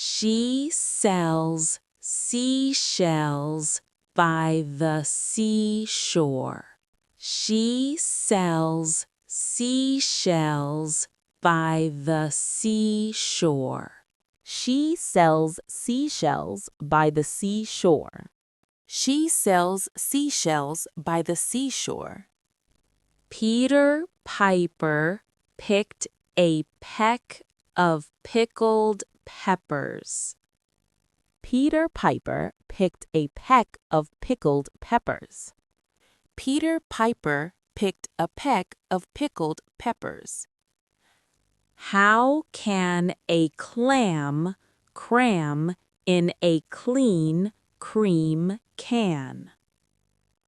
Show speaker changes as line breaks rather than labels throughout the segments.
She sells seashells by the seashore. She sells seashells by the seashore.
She sells seashells by the seashore.
She sells seashells by the seashore.
Peter Piper picked a peck of pickled peppers.
Peter Piper picked a peck of pickled peppers.
Peter Piper picked a peck of pickled peppers.
How can a clam cram in a clean cream can?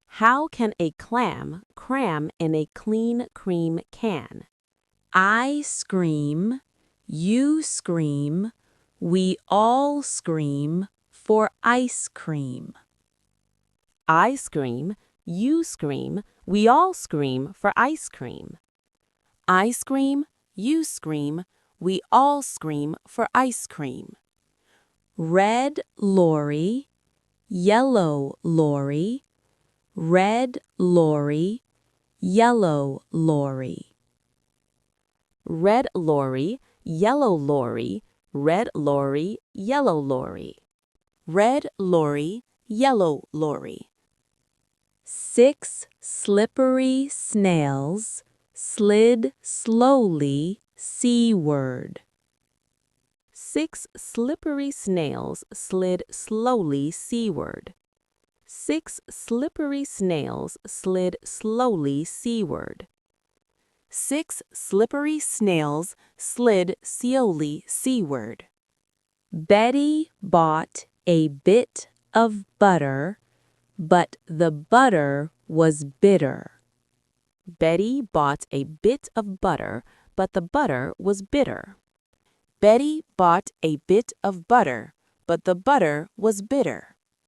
How can a clam cram in a clean cream can?
I scream, you scream, we all scream for ice cream.
I scream, you scream, we all scream for ice cream.
I scream, you scream, we all scream for ice cream.
Red lorry, yellow lorry, red lorry, yellow lorry.
Red lorry, yellow lorry, red lorry, yellow lorry.
Red lorry, yellow lorry.
6 slippery snails slid slowly seaward.
6 slippery snails slid slowly seaward. 6 slippery snails slid slowly seaward.
6 slippery snails slid slowly seaward.
Betty bought a bit of butter, but the butter was bitter.
Betty bought a bit of butter, but the butter was bitter.
Betty bought a bit of butter, but the butter was bitter.